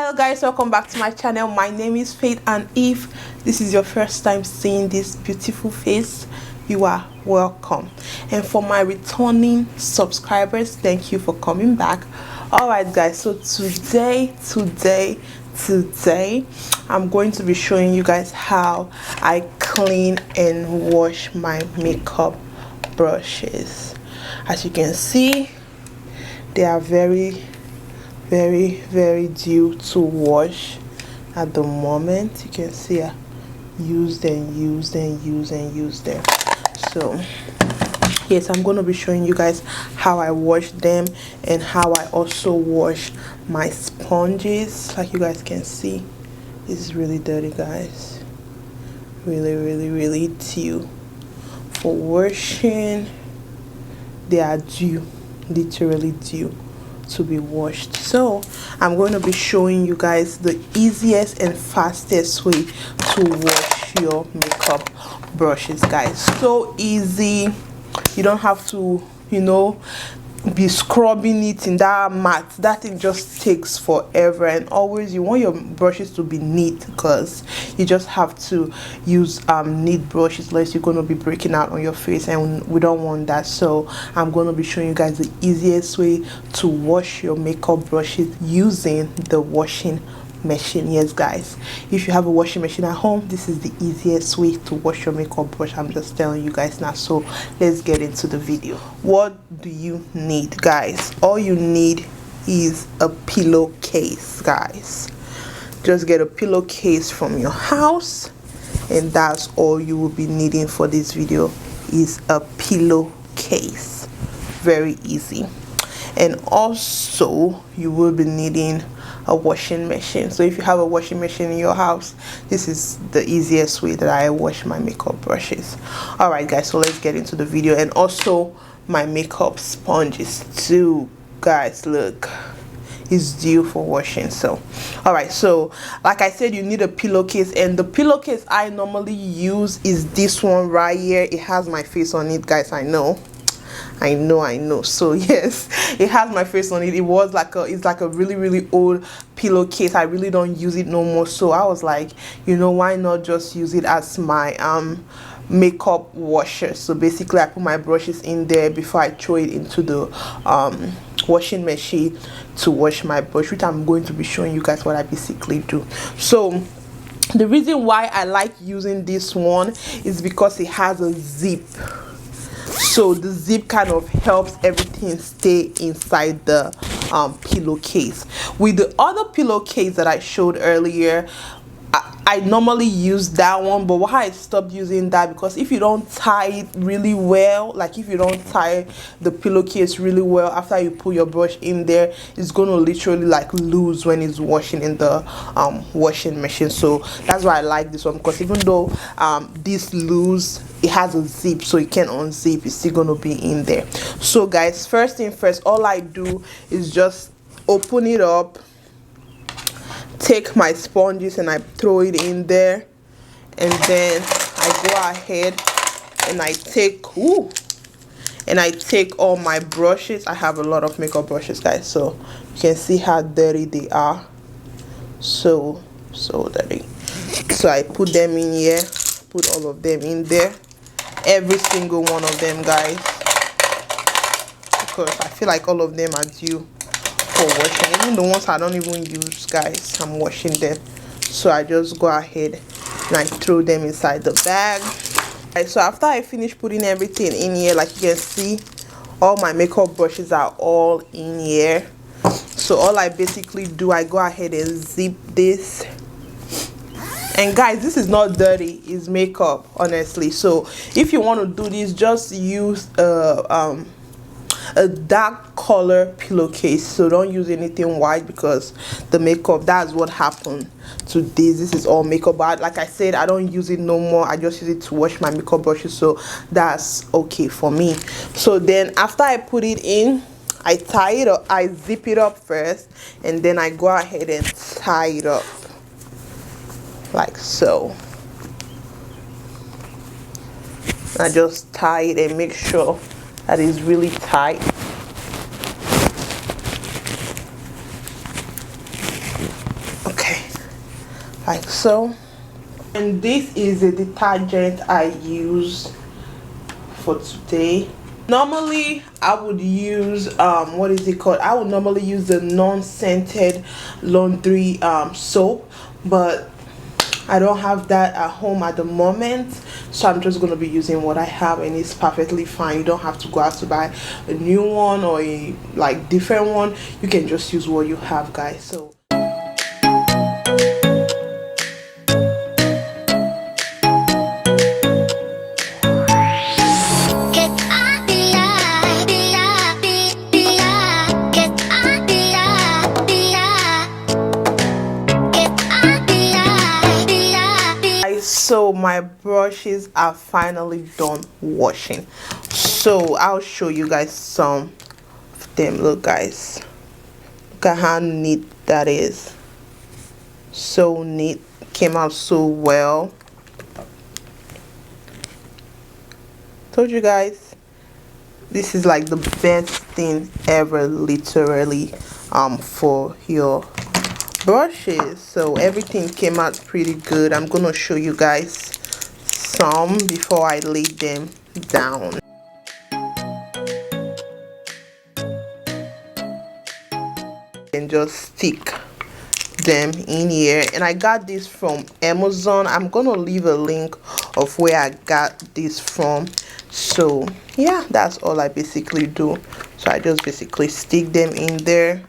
Hello guys, welcome back to my channel. My name is Faith, and if this is your first time seeing this beautiful face, you are welcome. And for my returning subscribers, thank you for coming back. All right guys, so today I'm going to be showing you guys how I clean and wash my makeup brushes. As you can see, they are very due to wash at the moment. You can see I use them. So yes, I'm going to be showing you guys how I wash them and how I also wash my sponges. Like you guys can see, this is really dirty guys, really due for washing. They are due, literally due to be washed. So I'm going to be showing you guys the easiest and fastest way to wash your makeup brushes guys. So easy, you don't have to, you know, be scrubbing it in that mat. That thing just takes forever. And always you want your brushes to be neat, because you just have to use neat brushes, unless you're going to be breaking out on your face, and we don't want that. So I'm going to be showing you guys the easiest way to wash your makeup brushes using the washing machine. Yes guys, if you have a washing machine at home, this is the easiest way to wash your makeup brush. I'm just telling you guys now. So let's get into the video. What do you need guys? All you need is a pillowcase guys. Just get a pillowcase from your house, and that's all you will be needing for this video, is a pillowcase. Very easy. And also you will be needing a washing machine. So if you have a washing machine in your house, this is the easiest way that I wash my makeup brushes. All right guys, so let's get into the video. And also my makeup sponges too guys, look, is due for washing. So all right, so like I said, you need a pillowcase, and the pillowcase I normally use is this one right here. It has my face on it guys. I know. So yes, it has my face on it. It was like it's like a really old pillowcase. I really don't use it no more. So I was like, you know, why not just use it as my makeup washer. So basically I put my brushes in there before I throw it into the washing machine to wash my brush, which I'm going to be showing you guys what I basically do. So the reason why I like using this one is because it has a zip. So the zip kind of helps everything stay inside the pillowcase. With the other pillowcase that I showed earlier, I normally use that one, but why I stopped using that, because if you don't tie it really well, like if you don't tie the pillowcase really well after you put your brush in there, it's gonna literally like lose when it's washing in the washing machine. So that's why I like this one, because even though this loose, it has a zip, so you can unzip, it's still gonna be in there. So guys, first thing first, all I do is just open it up, take my sponges and I throw it in there, and then I go ahead and I take all my brushes. I have a lot of makeup brushes guys, so you can see how dirty they are. So dirty. So I put them in here, put all of them in there, every single one of them guys, because I feel like all of them are due for washing. Even the ones I don't even use guys, I'm washing them. So I just go ahead and I throw them inside the bag. Right, so after I finish putting everything in here, like you can see, all my makeup brushes are all in here. So all I basically do, I go ahead and zip this. And guys, this is not dirty, it's makeup, honestly. So if you want to do this, just use a dark color pillowcase. So don't use anything white, because the makeup, that's what happened to this is all makeup. But like I said, I don't use it no more. I just use it to wash my makeup brushes, so that's okay for me. So then after I put it in, I tie it up, I zip it up first, and then I go ahead and tie it up like so. I just tie it and make sure that is really tight. like so. And this is a detergent I use for today. Normally I would use what is it called, I would normally use the non-scented laundry soap, but I don't have that at home at the moment, so I'm just going to be using what I have, and it's perfectly fine. You don't have to go out to buy a new one or a like different one. You can just use what you have, guys. So so my brushes are finally done washing, so I'll show you guys some of them. Look guys, look at how neat that is. So neat, came out so well. Told you guys, this is like the best thing ever, literally, for your brushes. So everything came out pretty good. I'm gonna show you guys some before I lay them down. And just stick them in here, and I got this from Amazon. I'm gonna leave a link of where I got this from. So yeah, that's all I basically do. So I just basically stick them in there.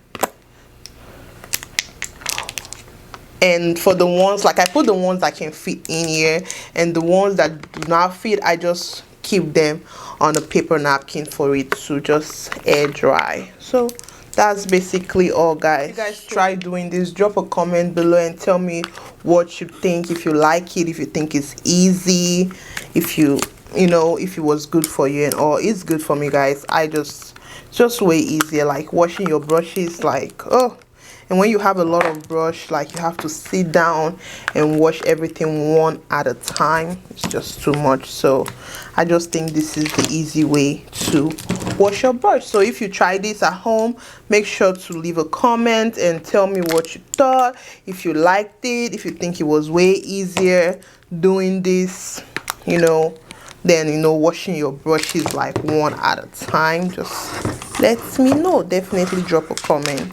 And for the ones, like I put the ones that can fit in here, and the ones that do not fit, I just keep them on a paper napkin for it to just air dry. So that's basically all, guys. If you guys try doing this, drop a comment below and tell me what you think, if you like it, if you think it's easy, if you know, if it was good for you and all. It's good for me, guys. I just way easier, like washing your brushes, like oh. And when you have a lot of brush, like you have to sit down and wash everything one at a time. It's just too much. So I just think this is the easy way to wash your brush. So if you try this at home, make sure to leave a comment and tell me what you thought. If you liked it, if you think it was way easier doing this, you know, then you know, washing your brushes like one at a time, just let me know. Definitely drop a comment.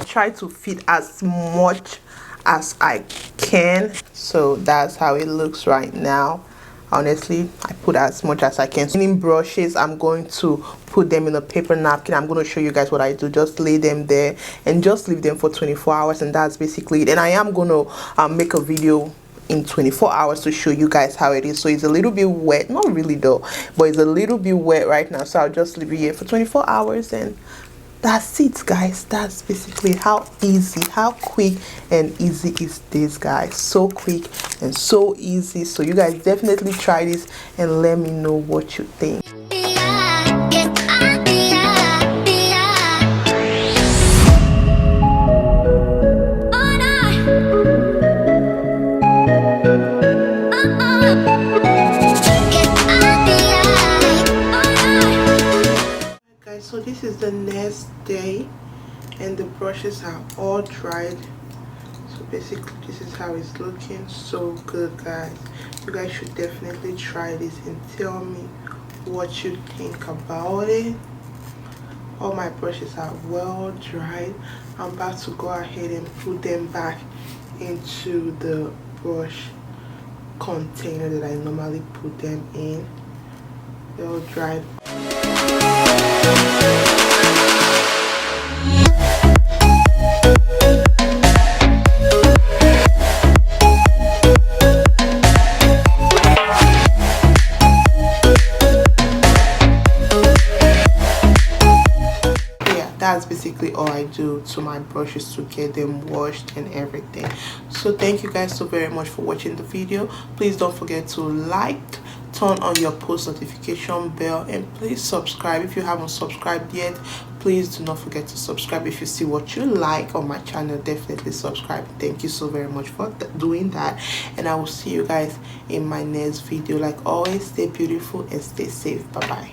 Try to fit as much as I can. So that's how it looks right now. Honestly, I put as much as I can. Cleaning brushes, I'm going to put them in a paper napkin. I'm going to show you guys what I do. Just lay them there and just leave them for 24 hours, and that's basically it. And I am going to make a video in 24 hours to show you guys how it is. So it's a little bit wet, not really though, but it's a little bit wet right now. So I'll just leave it here for 24 hours, and that's it, guys. That's basically how easy, how quick and easy is this, guys. So quick and so easy. So you guys definitely try this and let me know what you think. So this is the next day, and the brushes are all dried. So basically this is how it's looking. So good, guys. You guys should definitely try this and tell me what you think about it. All my brushes are well dried. I'm about to go ahead and put them back into the brush container that I normally put them in. They're all dried. That's basically all I do to my brushes to get them washed and everything. So thank you guys so very much for watching the video. Please don't forget to like, turn on your post notification bell, and please subscribe if you haven't subscribed yet. Please do not forget to subscribe. If you see what you like on my channel, definitely subscribe. Thank you so very much for doing that, and I will see you guys in my next video. Like always, stay beautiful and stay safe. Bye bye.